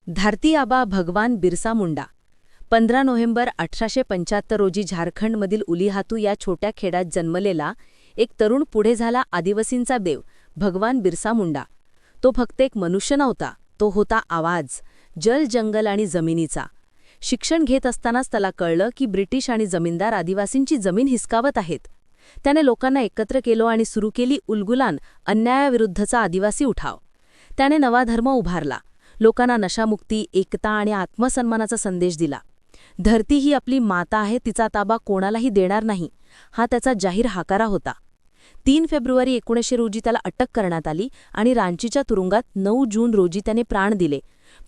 धारती आबा भगवान बिरसा मुंडा 15 नोव्हेंबर 1875 रोजी झारखंडमधील उलीहातू या छोट्या खेड्यात जन्मलेला एक तरुण पुढे झाला आदिवासींचा देव भगवान बिरसा मुंडा. तो फक्त एक मनुष्य नव्हता, तो होता आवाज, जल, जंगल आणि जमिनीचा. शिक्षण घेत असतानाच त्याला कळलं की ब्रिटिश आणि जमीनदार आदिवासींची जमीन हिसकावत आहेत. त्याने लोकांना एकत्र केलं आणि सुरू केली उलगुलान, अन्यायाविरुद्धचा आदिवासी उठाव. त्याने नवा धर्म उभारला, लोकांना नशामुक्ती, एकता आणि आत्मसन्मानाचा संदेश दिला. धरती ही आपली माता आहे, तिचा ताबा कोणालाही देणार नाही, हा त्याचा जाहीर हाकारा होता. 3 फेब्रुवारी 1900 रोजी त्याला अटक करण्यात आली आणि रांचीच्या तुरुंगात 9 जून रोजी त्याने प्राण दिले.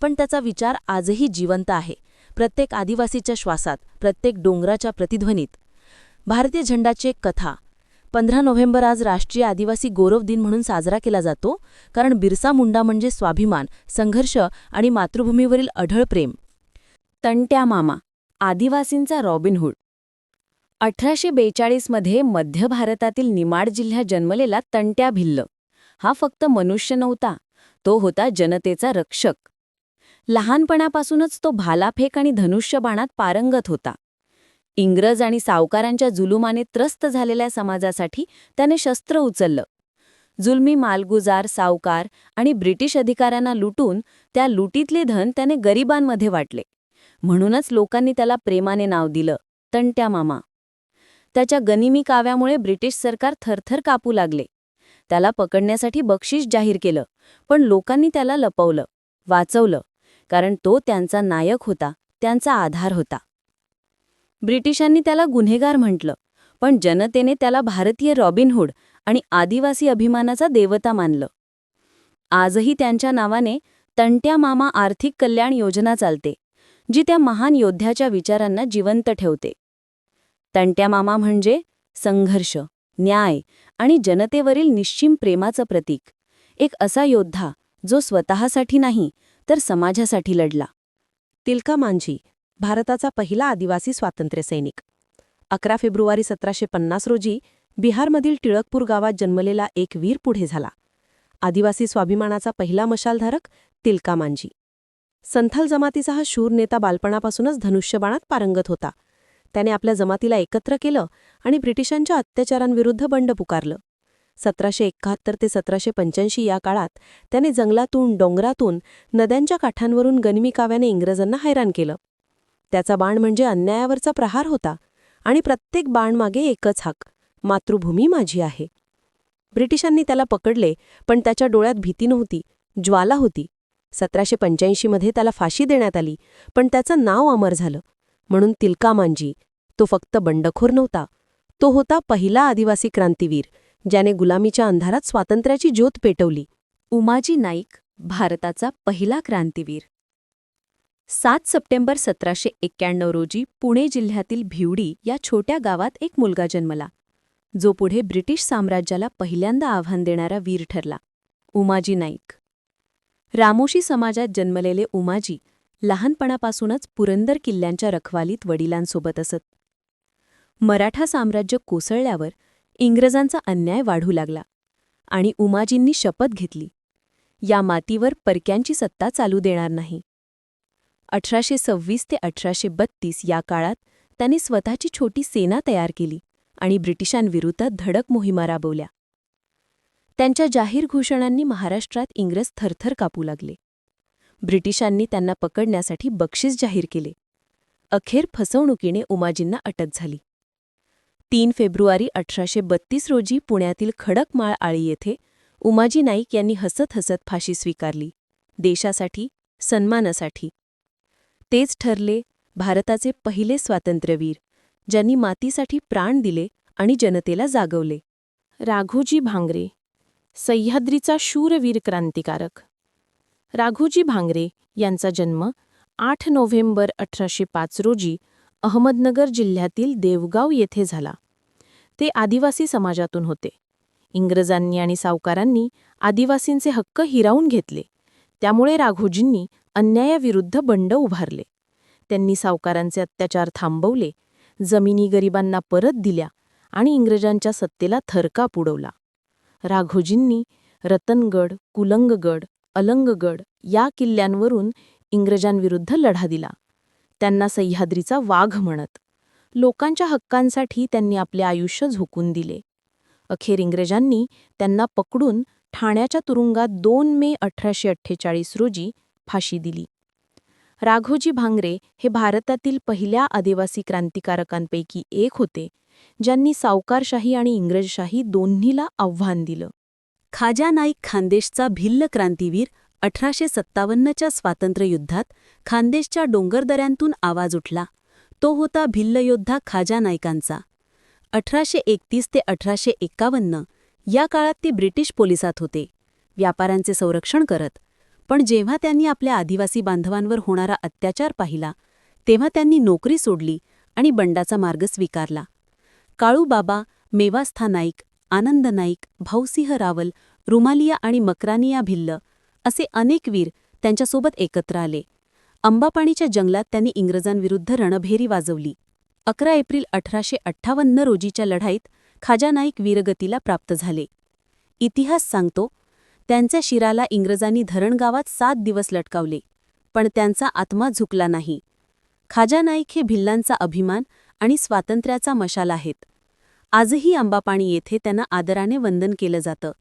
पण त्याचा विचार आजही जिवंत आहे, प्रत्येक आदिवासीच्या श्वासात, प्रत्येक डोंगराच्या प्रतिध्वनीत. भारतीय झेंडाची एक कथा. 15 नोव्हेंबर आज राष्ट्रीय आदिवासी गौरव दिन म्हणून साजरा केला जातो, कारण बिरसा मुंडा म्हणजे स्वाभिमान, संघर्ष आणि मातृभूमीवरील अढळ प्रेम. तंट्या मामा, आदिवासींचा रॉबिनहूड. 1842 मध्ये मध्य भारतातील निमाड जिल्ह्यात जन्मलेला तंट्या भिल्ल हा फक्त मनुष्य नव्हता, तो होता जनतेचा रक्षक. लहानपणापासूनच तो भालाफेक आणि धनुष्यबाणात पारंगत होता. इंग्रज आणि सावकारांच्या जुलुमाने त्रस्त झालेल्या समाजासाठी त्याने शस्त्र उचललं. जुलमी मालगुजार, सावकार आणि ब्रिटिश अधिकाऱ्यांना लुटून त्या लुटीतले धन त्याने गरिबांमध्ये वाटले. म्हणूनच लोकांनी त्याला प्रेमाने नाव दिलं, तंट्या मामा. त्याच्या गनिमी काव्यामुळे ब्रिटिश सरकार थरथर कापू लागले. त्याला पकडण्यासाठी बक्षीस जाहीर केलं, पण लोकांनी त्याला लपवलं, वाचवलं, कारण तो त्यांचा नायक होता, त्यांचा आधार होता. ब्रिटिशांनी त्याला गुन्हेगार म्हटलं, पण जनतेने त्याला भारतीय रॉबिनहूड आणि आदिवासी अभिमानाचा देवता मानलं. आजही त्यांच्या नावाने तंट्या मामा आर्थिक कल्याण योजना चालते, जी त्या महान योद्ध्याच्या विचारांना जिवंत ठेवते. तंट्या मामा म्हणजे संघर्ष, न्याय आणि जनतेवरील निश्चिम प्रेमाचं प्रतीक. एक असा योद्धा जो स्वतःसाठी नाही तर समाजासाठी लढला. तिलका मांझी, भारताचा पहिला आदिवासी स्वातंत्र्यसैनिक. 11 फेब्रुवारी 1750 रोजी बिहारमधील टिळकपूर गावात जन्मलेला एक वीर पुढे झाला. आदिवासी स्वाभिमानाचा पहिला मशालधारक तिलका मांझी. संथाल जमातीचा हा शूर नेता बालपणापासूनच धनुष्यबाणात पारंगत होता. त्याने आपल्या जमातीला एकत्र केलं आणि ब्रिटिशांच्या अत्याचारांविरुद्ध बंड पुकारलं. 1771 ते 1785 या काळात त्याने जंगलातून, डोंगरातून, नद्यांच्या काठांवरून गनिमी काव्याने इंग्रजांना हैराण केलं. त्याचा बाण म्हणजे अन्यायावरचा प्रहार होता आणि प्रत्येक बाणमागे एकच हाक, मातृभूमी माझी आहे. ब्रिटिशांनी त्याला पकडले, पण त्याच्या डोळ्यात भीती नव्हती, ज्वाला होती. 1785 मध्ये त्याला फाशी देण्यात आली, पण त्याचं नाव अमर झालं. म्हणून तिलका मांझी, तो फक्त बंडखोर नव्हता, तो होता पहिला आदिवासी क्रांतिवीर, ज्याने गुलामीच्या अंधारात स्वातंत्र्याची ज्योत पेटवली. उमाजी नाईक, भारताचा पहिला क्रांतिवीर. 7 सप्टेंबर 1791 रोजी पुणे जिल्ह्यातील भिवडी या छोट्या गावात एक मुलगा जन्मला, जो पुढे ब्रिटिश साम्राज्याला पहिल्यांदा आव्हान देणारा वीर ठरला, उमाजी नाईक. रामोशी समाजात जन्मलेले उमाजी लहानपणापासूनच पुरंदर किल्ल्यांच्या रखवालीत वडिलांसोबत असत. मराठा साम्राज्य कोसळल्यावर इंग्रजांचा अन्याय वाढू लागला आणि उमाजींनी शपथ घेतली, या मातीवर परक्यांची सत्ता चालू देणार नाही. 1826 ते 1832 या काळात त्यांनी स्वतःची छोटी सेना तयार केली आणि ब्रिटिशांविरुद्ध धडक मोहिमा राबवल्या. त्यांच्या जाहीर घोषणांनी महाराष्ट्रात इंग्रज थरथर कापू लागले. ब्रिटिशांनी त्यांना पकडण्यासाठी बक्षीस जाहीर केले. अखेर फसवणुकीने उमाजींना अटक झाली. 3 फेब्रुवारी 1832 रोजी पुण्यातील खडकमाळ आळी येथे उमाजी नाईक यांनी हसत हसत फाशी स्वीकारली, देशासाठी, सन्मानासाठी. तेच ठरले भारताचे पहिले स्वातंत्र्यवीर, ज्यांनी मातीसाठी प्राण दिले आणि जनतेला जागवले. राघोजी भांगरे, सह्याद्रीचा शूरवीर क्रांतिकारक. राघोजी भांगरे यांचा जन्म 8 नोव्हेंबर 1805 रोजी अहमदनगर जिल्ह्यातील देवगाव येथे झाला. ते आदिवासी समाजातून होते. इंग्रजांनी आणि सावकारांनी आदिवासींचे हक्क हिरावून घेतले, त्यामुळे राघोजींनी अन्यायाविरुद्ध बंड उभारले. त्यांनी सावकारांचे अत्याचार थांबवले, जमिनी गरिबांना परत दिल्या आणि इंग्रजांच्या सत्तेला थरकाप उडवला. राघोजींनी रतनगड, कुलंगगड, अलंगगड या किल्ल्यांवरून इंग्रजांविरुद्ध लढा दिला. त्यांना सह्याद्रीचा वाघ म्हणत. लोकांच्या हक्कांसाठी त्यांनी आपले आयुष्य झोकून दिले. अखेर इंग्रजांनी त्यांना पकडून ठाण्याच्या तुरुंगात 2 मे 1848 रोजी फाशी दिली. राघोजी भांगरे हे भारतातील पहिल्या आदिवासी क्रांतिकारकांपैकी एक होते, ज्यांनी सावकारशाही आणि इंग्रजशाही दोन्हीला आव्हान दिलं. खाजा नाईक खानदेशचा भिल्ल क्रांतीवीर 1857च्या स्वातंत्र्ययुद्धात खानदेशच्या डोंगरदऱ्यांतून आवाज उठला. तो होता भिल्ल योद्धा खाजा नाईकांचा. 1831 ते 1851 या काळात ते ब्रिटिश पोलिसात होते, व्यापाऱ्यांचे संरक्षण करत. पण जेव्हा त्यांनी आपल्या आदिवासी बांधवांवर होणारा अत्याचार पाहिला, तेव्हा त्यांनी नोकरी सोडली आणि बंडाचा मार्ग स्वीकारला. काळूबाबा, मेवास्था नाईक, आनंद नाईक, भाऊसिंह रावल, रुमालिया आणि मकरानिया भिल्ल असे अनेक वीर त्यांच्यासोबत एकत्र आले. अंबापाणीच्या जंगलात त्यांनी इंग्रजांविरुद्ध रणभेरी वाजवली. 11 एप्रिल 1858 रोजीच्या लढाईत खाजा नाईक वीरगतीला प्राप्त झाले. इतिहास सांगतो, त्यांच्या शिराला इंग्रजांनी धरणगावात 7 दिवस लटकावले, पण त्यांचा आत्मा झुकला नाही. खाजा नाईक हे भिल्लांचा अभिमान आणि स्वातंत्र्याचा मशाल आहेत. आजही अंबापाणी येथे त्यांना आदराने वंदन केलं जातं,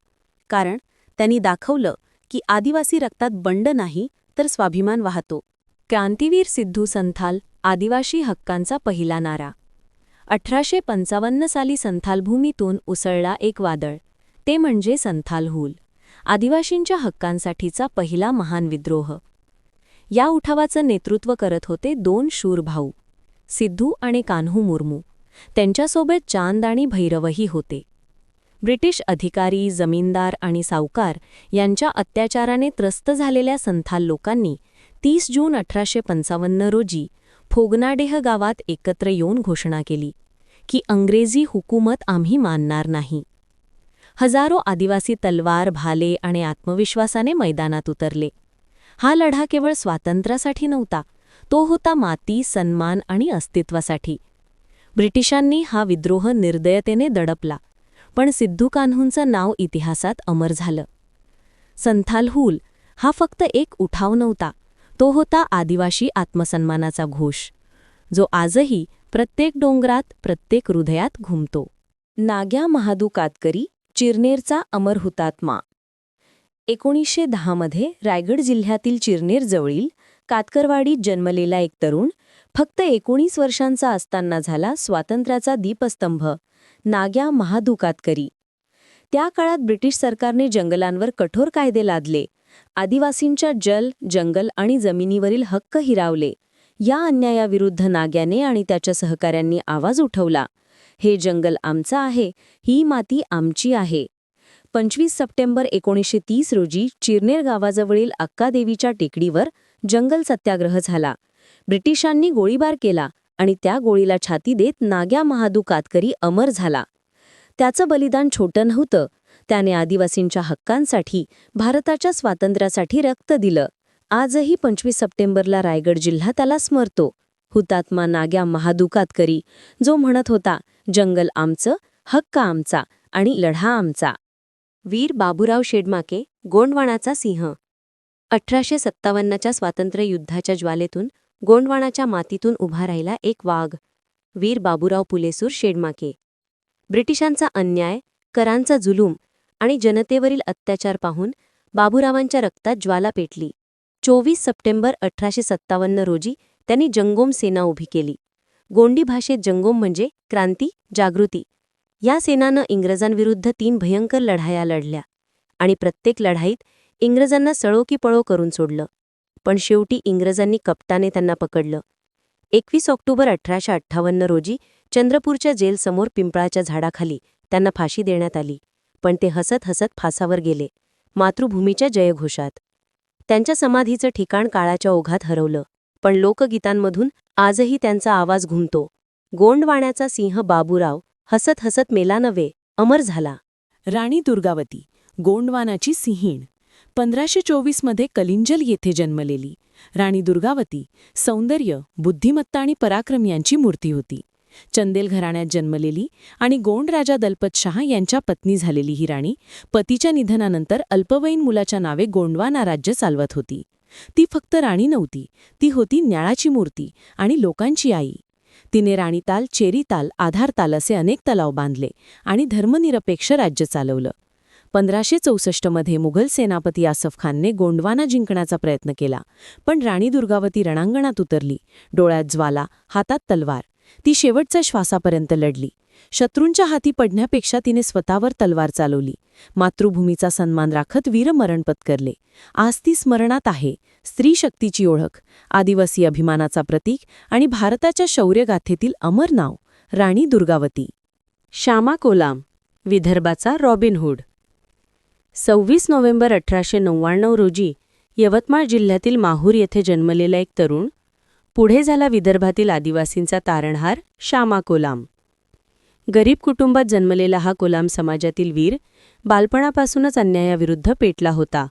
कारण त्यांनी दाखवलं की आदिवासी रक्तात बंड नाही तर स्वाभिमान वाहतो. क्रांतीवीर सिद्धू संथाल, आदिवासी हक्कांचा पहिला नारा. 1855 साली संथाल भूमीतून उसळला एक वादळ, ते म्हणजे संथाल हूल, आदिवासींच्या हक्कांसाठीचा पहिला महान विद्रोह. या उठावाचं नेतृत्व करत होते 2 शूर भाऊ, सिद्धू आणि कान्हू मुर्मू. त्यांच्यासोबत चांद आणि भैरवही होते. ब्रिटिश अधिकारी, जमीनदार आणि सावकार यांच्या अत्याचाराने त्रस्त झालेल्या संथाल लोकांनी 30 जून 1855 रोजी फोगनाडेह गावात एकत्र येऊन घोषणा केली की अंग्रेजी हुकूमत आम्ही मानणार नाही. हजारो आदिवासी तलवार, भाले आणि आत्मविश्वासाने मैदानात उतरले. हा लढा केवळ स्वातंत्र्यासाठी नव्हता, तो होता माती, सन्मान आणि अस्तित्वासाठी. ब्रिटिशांनी हा विद्रोह निर्दयतेने दडपला, पण सिद्धू कान्हूंचं नाव इतिहासात अमर झालं. संथाल हूल हा फक्त एक उठाव नव्हता, तो होता आदिवासी आत्मसन्मानाचा घोष, जो आजही प्रत्येक डोंगरात, प्रत्येक हृदयात घुमतो. नाग्या महादू कातकरी, चिरनेरचा अमर हुतात्मा. 1910 मध्ये रायगड जिल्ह्यातील चिरनेर जवळील कातकरवाडीत जन्मलेला एक तरुण फक्त 19 वर्षांचा असताना झाला स्वातंत्र्याचा दीपस्तंभ, नाग्या महादू कातकरी. त्या काळात ब्रिटिश सरकारने जंगलांवर कठोर कायदे लादले, आदिवासींच्या जल, जंगल आणि जमिनीवरील हक्क हिरावले. या अन्यायाविरुद्ध नाग्याने आणि त्याच्या सहकाऱ्यांनी आवाज उठवला. हे जंगल आमचं आहे, ही माती आमची आहे. 25 सप्टेंबर 1930 रोजी चिरनेर गावाजवळील अक्कादेवीच्या टेकडीवर जंगल सत्याग्रह झाला. ब्रिटिशांनी गोळीबार केला आणि त्या गोळीला छाती देत नाग्या महादू कातकरी अमर झाला. त्याचं बलिदान छोटं नव्हतं. त्याने आदिवासींच्या हक्कांसाठी, भारताच्या स्वातंत्र्यासाठी रक्त दिलं. आजही 25 सप्टेंबरला रायगड जिल्हा त्याला स्मरतो. हुतात्मा नाग्या महादू कातकरी, जो म्हणत होता, जंगल आमचं, हक्क आमचा आणि लढा आमचा. वीर बाबूराव शेडमाके, गोंडवानाचा सिंह. 1857च्या स्वातंत्र्ययुद्धाच्या ज्वालेतून गोंडवानाच्या मातीतून उभा राहिला एक वाघ, वीर बाबूराव पुलेसूर शेडमाके. ब्रिटिशांचा अन्याय, करांचा जुलूम आणि जनतेवरील अत्याचार पाहून बाबूरावांच्या रक्तात ज्वाला पेटली. 24 सप्टेंबर 1857 रोजी त्यांनी जंगोम सेना उभी केली. गोंडी भाषेत जंगोम म्हणजे क्रांती, जागृती. या सेनानं इंग्रजांविरुद्ध 3 भयंकर लढाया लढल्या आणि प्रत्येक लढाईत इंग्रजांना सळो की पळो करून सोडलं. पण शेवटी इंग्रजांनी कपटाने त्यांना पकडलं. 21 ऑक्टोबर 1858 रोजी चंद्रपूरच्या जेलसमोर पिंपळाच्या झाडाखाली त्यांना फाशी देण्यात आली. पण ते हसत हसत फासावर गेले, मातृभूमीच्या जयघोषात. त्यांच्या समाधीचं ठिकाण काळाच्या ओघात हरवलं, पण लोकगीतांमधून आजही त्यांचा आवाज घुमतो. गोंडवाण्याचा सिंह बाबूराव हसत हसत मेला नव्हे, अमर झाला. राणी दुर्गावती, गोंडवानाची सिंहीण. 1524 मध्ये कलिंजल येथे जन्मलेली राणी दुर्गावती सौंदर्य, बुद्धिमत्ता आणि पराक्रम यांची मूर्ती होती. चंदेल घराण्यात जन्मलेली आणि गोंड राजा दलपत शाह यांच्या पत्नी झालेली ही राणी पतीच्या निधनानंतर अल्पवयीन मुलाच्या नावे गोंडवाना राज्य चालवत होती. ती फक्त राणी नव्हती, ती होती न्याळाची मूर्ती आणि लोकांची आई. तिने राणीताल, चेरीताल, आधारताल असे अनेक तलाव बांधले आणि धर्मनिरपेक्ष राज्य चालवलं. 1564 मध्ये मुघल सेनापती आसफ खानने गोंडवाना जिंकण्याचा प्रयत्न केला, पण राणी दुर्गावती रणांगणात उतरली, डोळ्यात ज्वाला, हातात तलवार. ती शेवटच्या श्वासापर्यंत लढली. शत्रूंच्या हाती पडण्यापेक्षा तिने स्वतःवर तलवार चालवली. मातृभूमीचा सन्मान राखत वीरमरण पत्करले. आज ती स्मरणात आहे. स्त्री शक्तीची ओळख, आदिवासी अभिमानाचा प्रतीक आणि भारताच्या शौर्यगाथेतील अमर नाव राणी दुर्गावती. श्यामा कोलाम, विदर्भाचा रॉबिनहूड. 26 नोव्हेंबर 1899 रोजी यवतमाळ जिल्ह्यातील माहूर येथे जन्मलेला एक तरुण, पुढे झाला विदर्भातील आदिवासींचा तारणहार श्यामा कोलाम. गरीब कुटुंबात जन्मलेला हा कोलाम समाजातील वीर बालपणापासूनच अन्यायाविरुद्ध पेटला होता.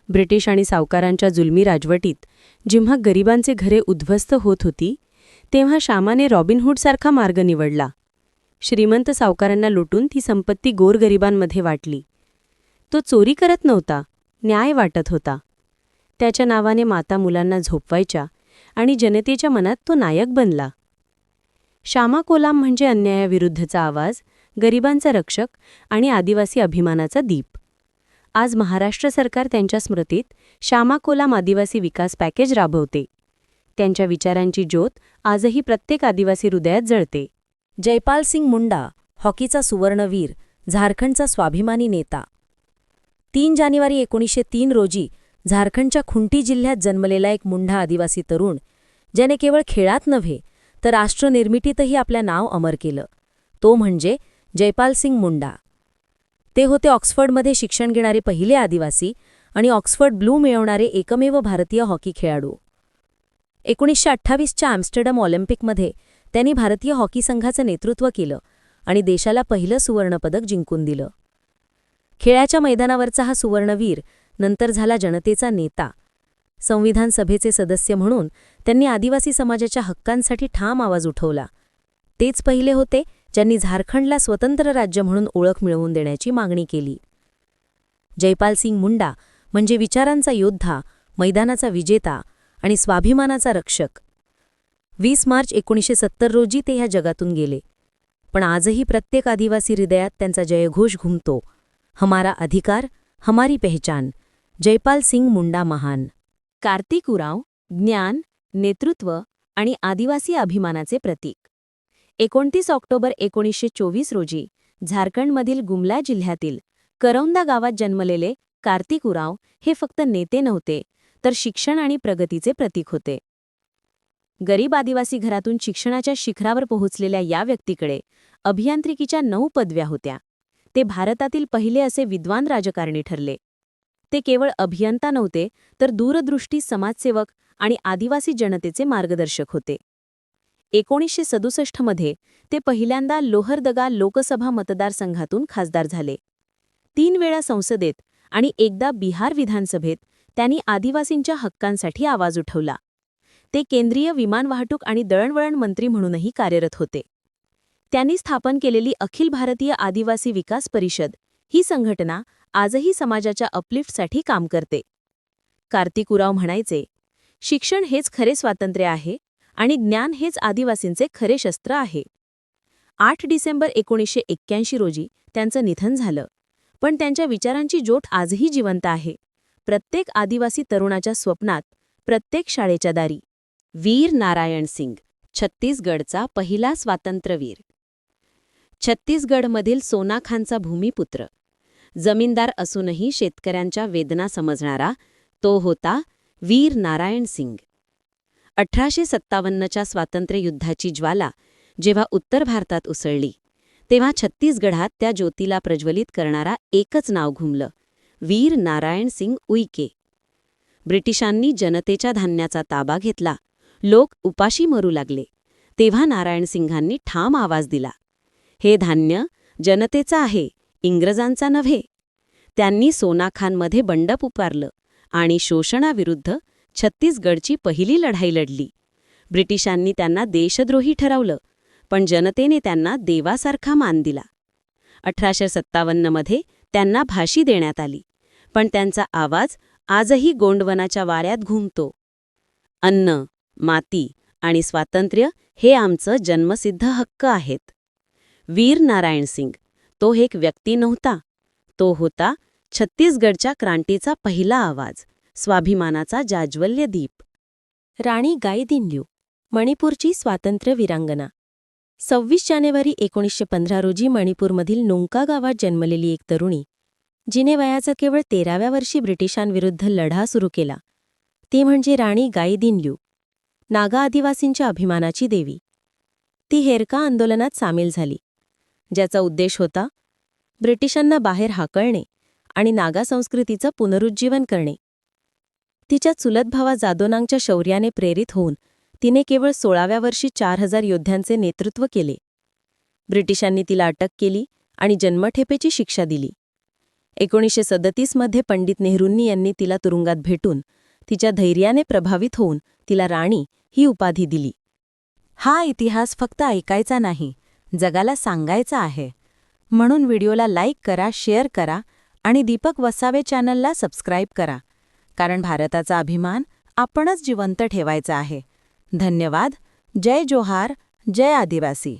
ब्रिटिश आणि सावकारांच्या जुलमी राजवटीत जेव्हा गरिबांचे घरे उद्ध्वस्त होत होती, तेव्हा श्यामाने रॉबिनहूडसारखा मार्ग निवडला. श्रीमंत सावकारांना लुटून ती संपत्ती गोरगरिबांमध्ये वाटली. तो चोरी करत नव्हता, न्याय वाटत होता. त्याच्या नावाने माता मुलांना झोपवायच्या आणि जनतेच्या मनात तो नायक बनला. श्यामा कोलाम म्हणजे अन्यायाविरुद्धचा आवाज, गरिबांचा रक्षक आणि आदिवासी अभिमानाचा दीप. आज महाराष्ट्र सरकार त्यांच्या स्मृतीत श्यामा कोलाम आदिवासी विकास पॅकेज राबवते. त्यांच्या विचारांची ज्योत आजही प्रत्येक आदिवासी हृदयात जळते. जयपाल सिंग मुंडा, हॉकीचा सुवर्णवीर, झारखंडचा स्वाभिमानी नेता. 3 जानेवारी 1903 रोजी झारखंडच्या खुंटी जिल्ह्यात जन्मलेला एक मुंडा आदिवासी तरुण, ज्याने केवळ खेळात नव्हे तर राष्ट्रनिर्मितीतही आपल्या नाव अमर केलं, तो म्हणजे जयपाल सिंग मुंडा. ते होते ऑक्सफर्डमध्ये शिक्षण घेणारे पहिले आदिवासी आणि ऑक्सफर्ड ब्लू मिळवणारे एकमेव भारतीय हॉकी खेळाडू. 1928च्या ॲम्स्टरडॅम ऑलिम्पिकमध्ये त्यांनी भारतीय हॉकी संघाचं नेतृत्व केलं आणि देशाला पहिलं सुवर्णपदक जिंकून दिलं. खेळाच्या मैदानावरचा हा सुवर्णवीर नंतर झाला जनतेचा नेता. संविधान सभेचे सदस्य म्हणून त्यांनी आदिवासी समाजाच्या हक्कांसाठी ठाम आवाज उठवला. तेच पहिले होते ज्यांनी झारखंडला स्वतंत्र राज्य म्हणून ओळख मिळवून देण्याची मागणी केली. जयपाल सिंग मुंडा म्हणजे विचारांचा योद्धा, मैदानाचा विजेता आणि स्वाभिमानाचा रक्षक. 20 मार्च 1970 रोजी ते ह्या जगातून गेले, पण आजही प्रत्येक आदिवासी हृदयात त्यांचा जयघोष घुमतो. हमारा अधिकार, हमारी पहचान. जयपाल सिंग मुंडा महान. कार्तिक उरांव, ज्ञान, नेतृत्व आणि आदिवासी अभिमानाचे प्रतीक. 29 ऑक्टोबर 1924 रोजी झारखंडमधील गुमला जिल्ह्यातील करौंदा गावात जन्मलेले कार्तिक उरांव हे फक्त नेते नव्हते, तर शिक्षण आणि प्रगतीचे प्रतीक होते. गरीब आदिवासी घरातून शिक्षणाच्या शिखरावर पोहोचलेल्या या व्यक्तीकडे अभियांत्रिकीच्या 9 पदव्या होत्या. ते भारतातील पहिले असे विद्वान राजकारणी ठरले. ते केवळ अभियंता नव्हते, तर दूरदृष्टी समाजसेवक आणि आदिवासी जनतेचे मार्गदर्शक होते. 1967 मध्ये ते पहिल्यांदा लोहरदगा लोकसभा मतदारसंघातून खासदार झाले. 3 वेळा संसदेत आणि एकदा बिहार विधानसभेत त्यांनी आदिवासींच्या हक्कांसाठी आवाज उठवला. ते केंद्रीय विमान वाहतूक आणि दळणवळण मंत्री म्हणूनही कार्यरत होते. त्यांनी स्थापन केलेली अखिल भारतीय आदिवासी विकास परिषद ही संघटना आजही समाजाच्या अपलिफ्टसाठी काम करते. कार्तिक उरांव म्हणायचे, शिक्षण हेच खरे स्वातंत्र्य आहे आणि ज्ञान हेच आदिवासींचे खरे शस्त्र आहे. 8 डिसेंबर 1981 रोजी त्यांचं निधन झालं, पण त्यांच्या विचारांची ज्योत आजही जिवंत आहे. प्रत्येक आदिवासी तरुणाच्या स्वप्नात, प्रत्येक शाळेच्या दारी. वीर नारायण सिंग, छत्तीसगडचा पहिला स्वातंत्र्यवीर. छत्तीसगडमधील सोनाखानचा भूमिपुत्र. जमीनदार असूनही शेतकऱ्यांच्या वेदना समजणारा तो होता वीर नारायण सिंग. 1857च्या स्वातंत्र्ययुद्धाची ज्वाला जेव्हा उत्तर भारतात उसळली, तेव्हा छत्तीसगडात त्या ज्योतीला प्रज्वलित करणारा एकच नाव घुमलं, वीर नारायण सिंग उईके. ब्रिटिशांनी जनतेच्या धान्याचा ताबा घेतला, लोक उपाशी मरू लागले, तेव्हा नारायण सिंगांनी ठाम आवाज दिला, हे धान्य जनतेचं आहे, इंग्रजांचा नव्हे. त्यांनी सोनाखानमध्ये बंड पुकारलं आणि शोषणाविरुद्ध छत्तीसगडची पहिली लढाई लढली. ब्रिटिशांनी त्यांना देशद्रोही ठरवलं, पण जनतेने त्यांना देवासारखा मान दिला. 1857मध्ये त्यांना फाशी देण्यात आली, पण त्यांचा आवाज आजही गोंडवनाच्या वाऱ्यात घुमतो. अन्न, माती आणि स्वातंत्र्य हे आमचं जन्मसिद्ध हक्क आहेत. वीर नारायण सिंग तो एक व्यक्ती नव्हता, तो होता छत्तीसगडच्या क्रांतीचा पहिला आवाज, स्वाभिमानाचा जाज्वल्य दीप. राणी गाईदिन्ल्यू, मणिपूरची स्वातंत्र्य वीरांगना. 26 जानेवारी 1915 रोजी मणिपूरमधील नुंका गावात जन्मलेली एक तरुणी, जिने वयाच्या केवळ 13व्या वर्षी ब्रिटिशांविरुद्ध लढा सुरू केला, ती म्हणजे राणी गाईदिन्ल्यू, नागा आदिवासींच्या अभिमानाची देवी. ती हेरका आंदोलनात सामील झाली, ज्याचा उद्देश होता ब्रिटिशांना बाहेर हाकलणे आणि नागा संस्कृतीचं पुनरुज्जीवन करणे. तिच्या चुलत भावा जादोनांगच्या शौर्याने प्रेरित होऊन तिने केवळ 16व्या वर्षी 4000 योद्ध्यांचे नेतृत्व केले. ब्रिटिशांनी तिला अटक केली आणि जन्मठेपेची शिक्षा दिली. 1937 मध्ये पंडित नेहरूंनी यांनी तिला तुरुंगात भेटून तिच्या धैर्याने प्रभावित होऊन तिला राणी ही उपाधी दिली. हा इतिहास फक्त ऐकायचा नाही, जगाला सांगायचा आहे. म्हणून व्हिडिओला लाईक करा, शेअर करा आणि दीपक वसावे चॅनलला सबस्क्राईब करा, कारण भारताचा अभिमान आपणच जिवंत ठेवायचा आहे. धन्यवाद. जय जोहार, जय आदिवासी.